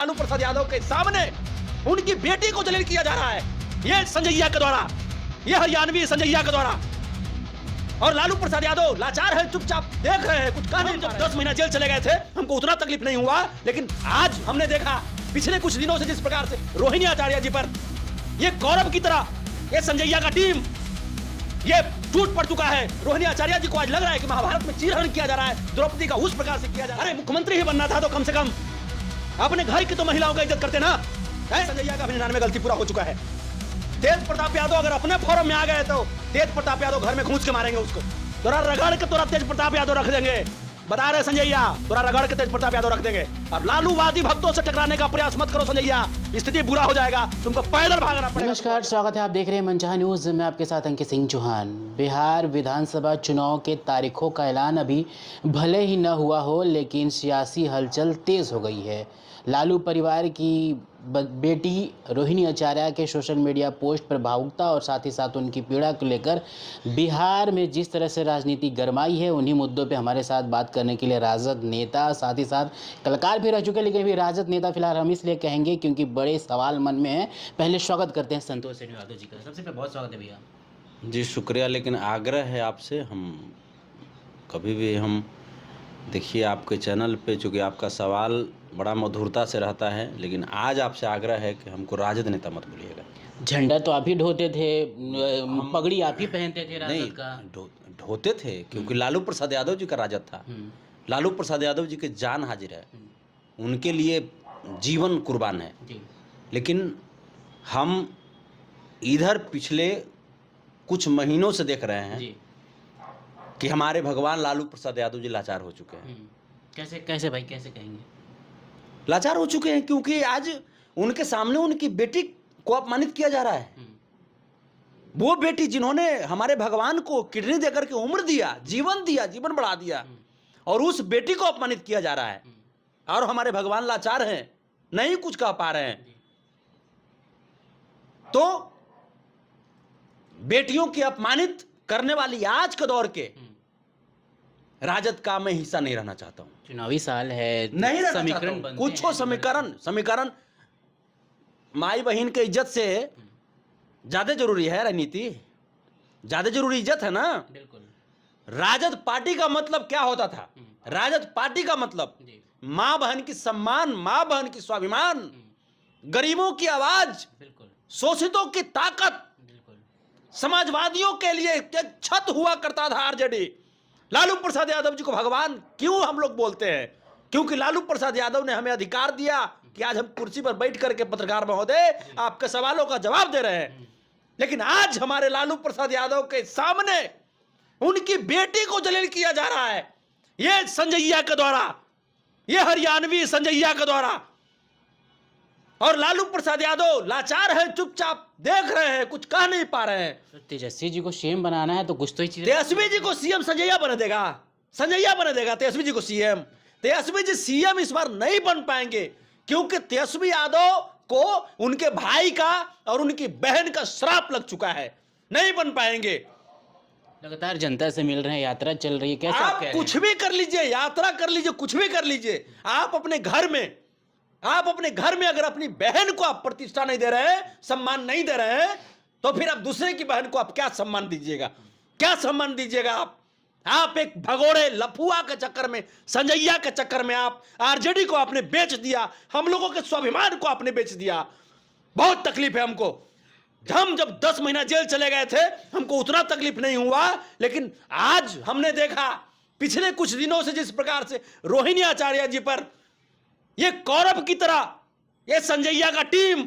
लालू प्रसाद यादव के सामने उनकी बेटी को जलील किया जा रहा है, ये संजैया के द्वारा, ये हरियाणवी संजैया के द्वारा। और लालू प्रसाद यादव लाचार है, चुपचाप देख रहे हैं, कुछ कह नहीं। जब 10 महीना जेल चले गए थे हमको उतना तकलीफ नहीं हुआ, लेकिन आज हमने देखा पिछले कुछ दिनों से जिस प्रकार से रोहिणी आचार्य जी पर ये कौरव की तरह ये संजैया का टीम ये टूट पड़ चुका है। रोहिणी आचार्य जी को आज लग रहा है कि महाभारत में चीरहरण किया जा रहा है, द्रौपदी का उस प्रकार से किया जा रहा है। अरे मुख्यमंत्री ही बनना था तो कम से कम अपने घर की तो महिलाओं का इज्जत करते ना। संजैया का अभिनंदन में गलती पूरा हो चुका है। तेज प्रताप यादव अगर अपने फोरम में आ गए तो तेज प्रताप यादव घर में घूंच के मारेंगे उसको। तोरा रगड़ के तोरा तेज प्रताप यादव रख देंगे, बता रहे संजैया, तोरा रगड़ के तेज प्रताप यादव रख देंगे। अब लालूवादी भक्तों से टकराने का प्रयास मत करो संजैया, स्थिति बुरा हो जाएगा, तुमको पैदल भागना पड़ेगा। नमस्कार, स्वागत है, आप देख रहे हैं मनचाहा न्यूज में, आपके साथ अंकित सिंह चौहान। बिहार विधानसभा चुनाव के तारीखों का ऐलान अभी भले ही न हुआ हो, लेकिन सियासी हलचल तेज हो गई है। लालू परिवार की बेटी रोहिणी आचार्य के सोशल मीडिया पोस्ट पर भावुकता और साथ ही साथ उनकी पीड़ा को लेकर बिहार में जिस तरह से राजनीति गरमाई है, उन्हीं मुद्दों पे हमारे साथ बात करने के लिए राजद नेता साथ ही साथ कलाकार भी रह चुके हैं, लेकिन अभी राजद नेता फिलहाल हम इसलिए कहेंगे क्योंकि बड़े सवाल मन में है। पहले स्वागत करते हैं संतोष यादव जी का। सबसे पहले बहुत स्वागत है भैया जी। शुक्रिया, लेकिन आग्रह है आपसे, हम कभी भी हम देखिए आपके चैनल पे चूँकि आपका सवाल बड़ा मधुरता से रहता है, लेकिन आज आपसे आग्रह है कि हमको राजद नेता मत बोलिएगा। झंडा तो आप ही ढोते थे, पगड़ी आप ही पहनते थे राजद का। ढोते थे क्योंकि लालू प्रसाद यादव जी का राजद था। लालू प्रसाद यादव जी के जान हाजिर है, उनके लिए जीवन कुर्बान है। लेकिन हम इधर पिछले कुछ महीनों से देख रहे हैं कि हमारे भगवान लालू प्रसाद यादव जी लाचार हो चुके हैं। कैसे कैसे भाई, कैसे कहेंगे लाचार हो चुके हैं? क्योंकि आज उनके सामने उनकी बेटी को अपमानित किया जा रहा है। वो बेटी जिन्होंने हमारे भगवान को किडनी देकर के उम्र दिया, जीवन बढ़ा दिया, और उस बेटी को अपमानित किया जा रहा है। और हमारे भगवान लाचार हैं, नहीं कुछ कह पा रहे हैं। तो बेटियों की अपमानित करने वाली आज के दौर के राजद का मैं हिस्सा नहीं रहना चाहता हूं। चुनावी साल है, नहीं रहना चाहता हूं। कुछ हो समीकरण माई बहन के इज्जत से ज्यादा जरूरी है राजनीति, ज्यादा जरूरी इज्जत है ना। बिल्कुल। राजद पार्टी का मतलब क्या होता था? राजद पार्टी का मतलब माँ बहन की सम्मान, माँ बहन की स्वाभिमान, गरीबों की आवाज, शोषितों की ताकत, समाजवादियों के लिए एक छत हुआ करता था आरजेडी। लालू प्रसाद यादव जी को भगवान क्यों हम लोग बोलते हैं? क्योंकि लालू प्रसाद यादव ने हमें अधिकार दिया कि आज हम कुर्सी पर बैठ करके पत्रकार महोदय आपके सवालों का जवाब दे रहे हैं। लेकिन आज हमारे लालू प्रसाद यादव के सामने उनकी बेटी को जलील किया जा रहा है, ये संजैया के द्वारा, ये हरियाणवी संजैया के द्वारा। और लालू प्रसाद यादव लाचार है, चुपचाप देख रहे हैं, कुछ कह नहीं पा रहे हैं। तेजस्वी जी को सीएम बनाना है तो कुछ तो ही चीज। तेजस्वी जी को सीएम संजैया बना देगा, संजैया बना देगा तेजस्वी जी को सीएम। तेजस्वी जी सीएम इस बार नहीं बन पाएंगे क्योंकि तेजस्वी यादव को उनके भाई का और उनकी बहन का श्राप लग चुका है, नहीं बन पाएंगे। लगातार जनता से मिल रहे हैं, यात्रा चल रही है, कैसे आप कुछ भी कर लीजिए, यात्रा कर लीजिए, कुछ भी कर लीजिए, आप अपने घर में अगर अपनी बहन को आप प्रतिष्ठा नहीं दे रहे हैं, सम्मान नहीं दे रहे हैं, तो फिर आप दूसरे की बहन को आप क्या सम्मान दीजिएगा? क्या सम्मान दीजिएगा? आप एक भगोड़े लफुआ के चक्कर में, संजैया के चक्कर में आप आरजेडी को आपने बेच दिया, हम लोगों के स्वाभिमान को आपने बेच दिया। बहुत तकलीफ है हमको। हम जब 10 महीना जेल चले गए थे हमको उतना तकलीफ नहीं हुआ, लेकिन आज हमने देखा पिछले कुछ दिनों से जिस प्रकार से रोहिणी आचार्य जी पर ये कौरव की तरह ये संजैया का टीम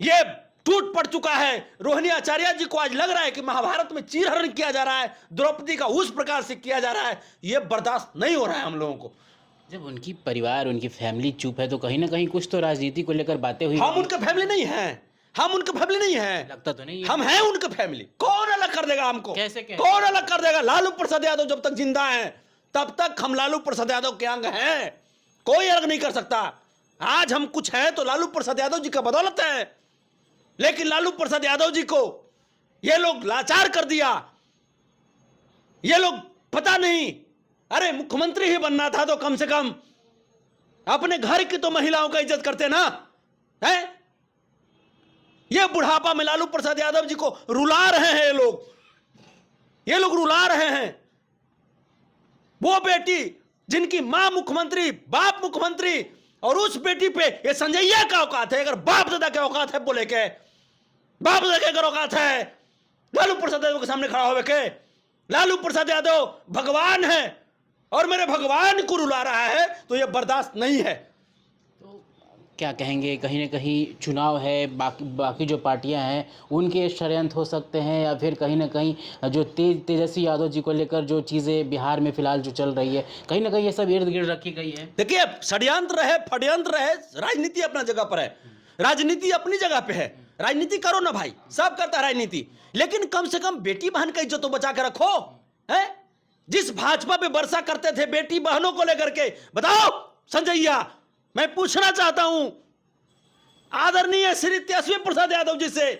ये टूट पड़ चुका है। रोहिणी आचार्य जी को आज लग रहा है कि महाभारत में चीरहरण किया जा रहा है, द्रौपदी का उस प्रकार से किया जा रहा है। ये बर्दाश्त नहीं हो रहा है हम लोगों को। जब उनकी परिवार, उनकी फैमिली चुप है तो कहीं ना कहीं कुछ तो राजनीति को लेकर बातें हुई। हम उनके फैमिली नहीं हैं, हम उनके फैमिली नहीं हैं। लगता तो नहीं है। हम हैं उनके फैमिली। कौन अलग कर देगा हमको? कैसे? कौन अलग कर देगा? लालू प्रसाद यादव जब तक जिंदा है तब तक हम लालू प्रसाद यादव के अंग हैं, कोई अलग नहीं कर सकता। आज हम कुछ हैं तो लालू प्रसाद यादव जी का बदौलत है, लेकिन लालू प्रसाद यादव जी को ये लोग लाचार कर दिया। ये लोग पता नहीं, अरे मुख्यमंत्री ही बनना था तो कम से कम अपने घर की तो महिलाओं का इज्जत करते ना है। ये बुढ़ापा में लालू प्रसाद यादव जी को रुला रहे हैं ये लोग रुला रहे हैं। वो बेटी जिनकी मां मुख्यमंत्री, बाप मुख्यमंत्री, और उस बेटी पे ये संजैया का औकात है। अगर बाप दादा का औकात है बोले के, बाप दादा के औकात है लालू प्रसाद यादव के सामने खड़ा होवे के। लालू प्रसाद यादव भगवान है और मेरे भगवान को रुला रहा है, तो ये बर्दाश्त नहीं है। क्या कहेंगे, कहीं न कहीं चुनाव है, बाकी जो पार्टियां हैं उनके षड्यंत्र हो सकते हैं, या फिर कहीं न कहीं जो तेजस्वी यादव जी को लेकर जो चीज़ें बिहार में फिलहाल जो चल रही है, कहीं न कहीं ये सब इर्द गिर्द रखी गई है। देखिए, षड्यंत्र रहे, फड्यंत्र रहे, राजनीति अपना जगह पर है, राजनीति अपनी जगह पे है। राजनीति करो ना भाई, सब करता है राजनीति, लेकिन कम से कम बेटी बहन का इज्जत तो बचा के रखो है। जिस भाजपा पे वर्षा करते थे बेटी बहनों को लेकर के, बताओ संजैया, मैं पूछना चाहता हूं आदरणीय श्री तेजस्वी प्रसाद यादव जी से,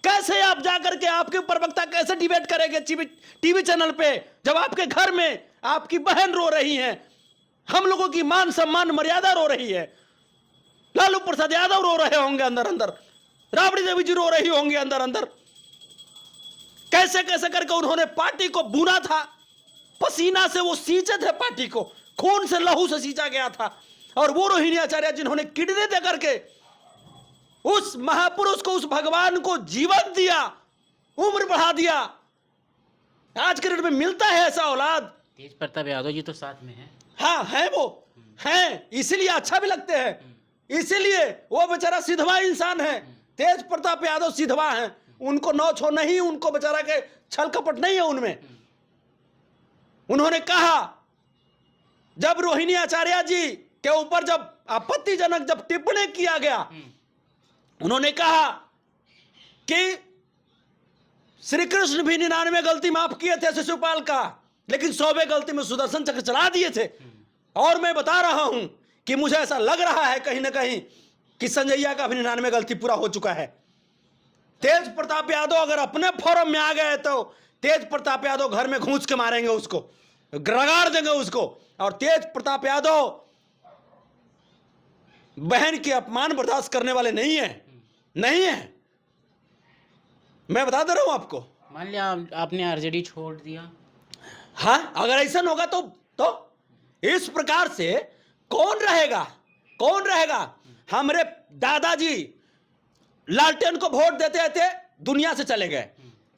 कैसे आप जाकर के, आपके प्रवक्ता कैसे डिबेट करेंगे टीवी चैनल पे, जब आपके घर में आपकी बहन रो रही हैं, हम लोगों की मान सम्मान मर्यादा रो रही है, लालू प्रसाद यादव रो रहे होंगे अंदर अंदर, राबड़ी देवी जी रो रही होंगी अंदर अंदर। कैसे कैसे करके उन्होंने पार्टी को बुना था, पसीना से वो सींचे थे पार्टी को, खून से लहू से सींचा गया था। और वो रोहिणी आचार्य जिन्होंने किडनी दे करके उस महापुरुष को, उस भगवान को जीवन दिया, उम्र बढ़ा दिया, आज के डेट में मिलता है ऐसा औलाद। तेज प्रताप यादव जी तो साथ में हैं। हाँ है, वो हैं, इसीलिए अच्छा भी लगते हैं, इसीलिए वो बेचारा सिधवा इंसान है। तेज प्रताप यादव सिधवा हैं, उनको नौ छो नहीं, उनको बेचारा के छल कपट नहीं है उनमें। उन्होंने कहा, जब रोहिणी आचार्य जी के ऊपर जब आपत्तिजनक जब टिप्पणी किया गया, उन्होंने कहा कि श्री कृष्ण भी 99 गलती माफ किए थे शिशुपाल का, लेकिन 100वें गलती में सुदर्शन चक्र चला दिए थे। और मैं बता रहा हूं कि मुझे ऐसा लग रहा है कहीं ना कहीं कि संजैया का भी 99 गलती पूरा हो चुका है। तेज प्रताप यादव अगर अपने फोरम में आ गए तो तेज प्रताप यादव घर में घूंस के मारेंगे उसको, रगाड़ देंगे उसको। और तेज प्रताप यादव बहन के अपमान बर्दाश्त करने वाले नहीं है, नहीं है, मैं बता दे रहा हूं आपको। मान लिया आपने आरजेडी छोड़ दिया, हाँ, अगर ऐसा होगा तो इस प्रकार से कौन रहेगा, कौन रहेगा। हमारे दादाजी लालटेन को वोट देते थे, दुनिया से चले गए,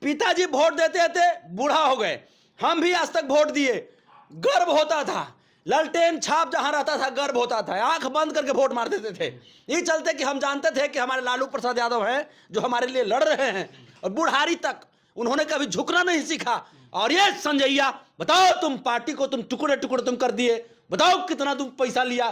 पिताजी वोट देते थे, बूढ़ा हो गए, हम भी आज तक वोट दिए, गर्व होता था, लालटेन छाप जहां रहता था गर्व होता था, आंख बंद करके वोट मार देते थे। ये चलते कि हम जानते थे कि हमारे लालू प्रसाद यादव हैं जो हमारे लिए लड़ रहे हैं, और बुढ़ारी तक उन्होंने कभी झुकना नहीं सीखा। और ये संजैया, बताओ तुम पार्टी को तुम टुकड़े टुकड़े तुम कर दिए, बताओ कितना तुम पैसा लिया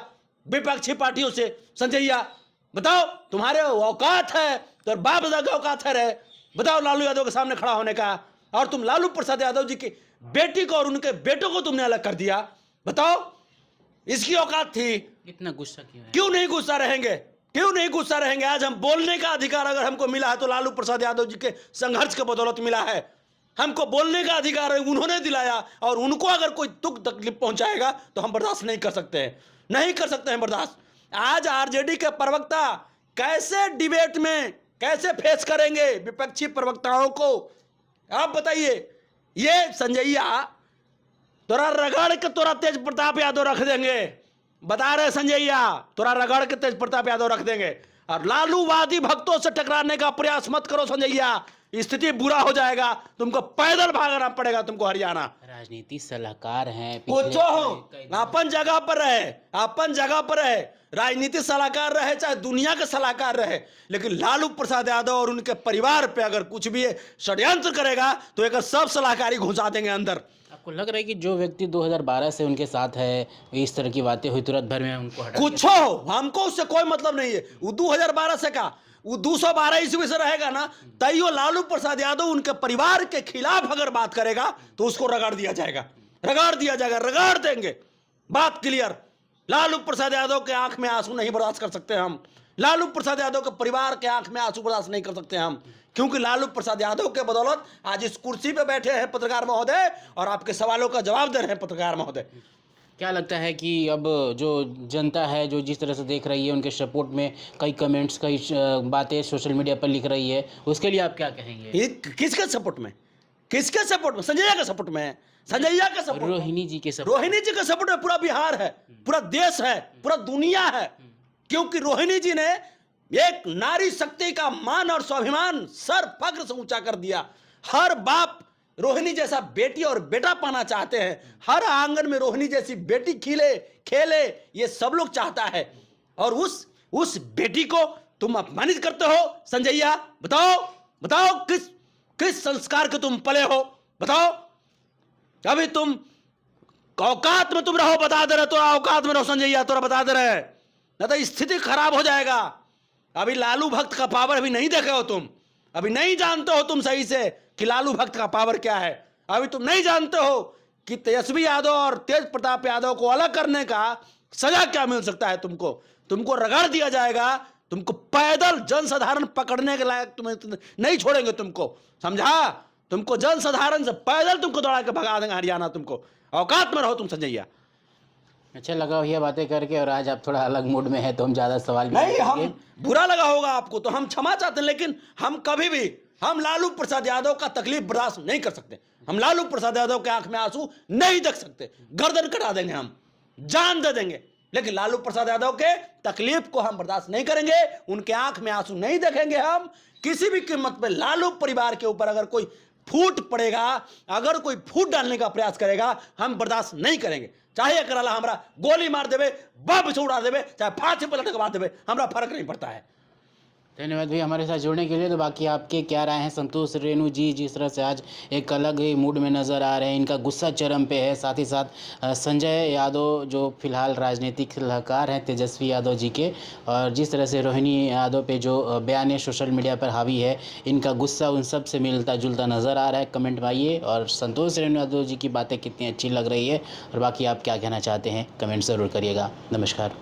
विपक्षी पार्टियों से। संजैया बताओ, तुम्हारे औकात है तो बाप दादा का औकात है रे, बताओ लालू यादव के सामने खड़ा होने का। और तुम लालू प्रसाद यादव जी की बेटी को और उनके बेटों को तुमने अलग कर दिया, बताओ इसकी औकात थी। इतना गुस्सा क्यों है? क्यों नहीं गुस्सा रहेंगे, क्यों नहीं गुस्सा रहेंगे। आज हम बोलने का अधिकार अगर हमको मिला है तो लालू प्रसाद यादव जी के संघर्ष के बदौलत मिला है। हमको बोलने का अधिकार उन्होंने दिलाया, और उनको अगर कोई दुख तकलीफ पहुंचाएगा तो हम बर्दाश्त नहीं कर सकते हैं, नहीं कर सकते हैं बर्दाश्त। आज आरजेडी के प्रवक्ता कैसे डिबेट में कैसे फेस करेंगे विपक्षी प्रवक्ताओं को, आप बताइए। ये संजैया तोरा रगड़ के तोरा तेज प्रताप यादव रख देंगे, बता रहे संजैया, तोरा रगड़ के तेज प्रताप यादव रख देंगे। और लालूवादी भक्तों से टकराने का प्रयास मत करो संजैया, स्थिति बुरा हो जाएगा, तुमको पैदल भागना पड़ेगा तुमको हरियाणा। राजनीति सलाहकार हैं, कुछ हो अपन जगह पर रहे, अपन जगह पर रहे, राजनीति सलाहकार रहे चाहे दुनिया के सलाहकार रहे, लेकिन लालू प्रसाद यादव और उनके परिवार पे अगर कुछ भी षड्यंत्र करेगा तो एक सब सलाहकारी घुसा देंगे अंदर। आपको लग रहा है कि जो व्यक्ति 2012 से उनके साथ है, इस तरह की बातें हुई, तुरंत भर में उनको हटा कुछ हो, हमको उससे कोई मतलब नहीं है। वो 2012 से का, वो 212 ईस्वी से रहेगा ना, तैयो लालू प्रसाद यादव उनके परिवार के खिलाफ अगर बात करेगा तो उसको रगड़ दिया जाएगा, रगड़ दिया जाएगा, रगड़ देंगे। बात क्लियर। लालू प्रसाद यादव के आंख में आंसू नहीं बर्दाश्त कर सकते हम, लालू प्रसाद यादव के परिवार के आंख में आंसू बर्दाश्त नहीं कर सकते हम, क्योंकि लालू प्रसाद यादव के बदौलत आज इस कुर्सी पे बैठे हैं पत्रकार महोदय, और आपके सवालों का जवाब दे रहे हैं पत्रकार महोदय। क्या लगता है कि अब जो जनता है जो जिस तरह से देख रही है उनके सपोर्ट में कई कमेंट्स कई बातें सोशल मीडिया पर लिख रही है, उसके लिए आप क्या कहेंगे? ये किसके सपोर्ट में? किसके सपोर्ट में? संजय के सपोर्ट में है। संजय के सपोर्ट में, रोहिणी जी के सपोर्ट, रोहिणी जी के सपोर्ट में पूरा बिहार है, पूरा देश है, पूरा दुनिया है। क्योंकि रोहिणी जी ने एक नारी शक्ति का मान और स्वाभिमान सर फख्र से ऊंचा कर दिया। हर बाप रोहिणी जैसा बेटी और बेटा पाना चाहते हैं। हर आंगन में रोहिणी जैसी बेटी खिले खेले, ये सब लोग चाहता है। और उस बेटी को तुम अपमानित करते हो। संजैया बताओ, बताओ किस संस्कार के तुम पले हो? बताओ। अभी तुम औकात में तुम रहो, बता दे रहे, तो औकात में रहो संजैया, तोरा बता दे रहे, ना तो स्थिति खराब हो जाएगा। अभी लालू भक्त का पावर अभी नहीं देखे हो तुम, अभी नहीं जानते हो तुम सही से कि लालू भक्त का पावर क्या है। अभी तुम नहीं जानते हो कि तेजस्वी यादव और तेज प्रताप यादव को अलग करने का सजा क्या मिल सकता है। तुमको रगड़ दिया जाएगा, तुमको पैदल जनसाधारण पकड़ने के लायक तुम्हें नहीं छोड़ेंगे तुमको, समझा? तुमको जनसाधारण से पैदल तुमको दौड़ा के भगा देंगे हरियाणा। तुमको औकात में रहो तुम संजैया। अच्छा लगा ये बातें करके, और आज आप थोड़ा अलग मूड में है तो हम ज़्यादा सवाल भी नहीं, करेंगे। हम बुरा लगा होगा आपको तो हम क्षमा चाहते हैं, लेकिन हम कभी भी हम लालू प्रसाद यादव का तकलीफ बर्दाश्त नहीं कर सकते। हम लालू प्रसाद यादव के आंख में आंसू नहीं देख सकते। गर्दन कटा देंगे, हम जान दे देंगे, लेकिन लालू प्रसाद यादव के तकलीफ को हम बर्दाश्त नहीं करेंगे। उनके आंख में आंसू नहीं देखेंगे हम किसी भी कीमत पे। लालू परिवार के ऊपर अगर कोई फूट पड़ेगा, अगर कोई फूट डालने का प्रयास करेगा, हम बर्दाश्त नहीं करेंगे। चाहे अगर अल्लाह हमरा गोली मार देवे, बम से उड़ा देवे, चाहे फांसी पर लटकवा देवे, हमरा फर्क नहीं पड़ता है। धन्यवाद भैया हमारे साथ जुड़ने के लिए। तो बाकी आपके क्या राय हैं? संतोष रेणु जी जिस तरह से आज एक अलग ही मूड में नज़र आ रहे हैं, इनका गुस्सा चरम पे है। साथ ही साथ संजय यादव जो फिलहाल राजनीतिक सलाहकार हैं तेजस्वी यादव जी के, और जिस तरह से रोहिणी यादव पे जो बयान सोशल मीडिया पर हावी है, इनका गुस्सा उन सब से मिलता जुलता नज़र आ रहा है। कमेंट में आइए और संतोष रेणु यादव जी की बातें कितनी अच्छी लग रही है, और बाकी आप क्या कहना चाहते हैं कमेंट ज़रूर करिएगा। नमस्कार।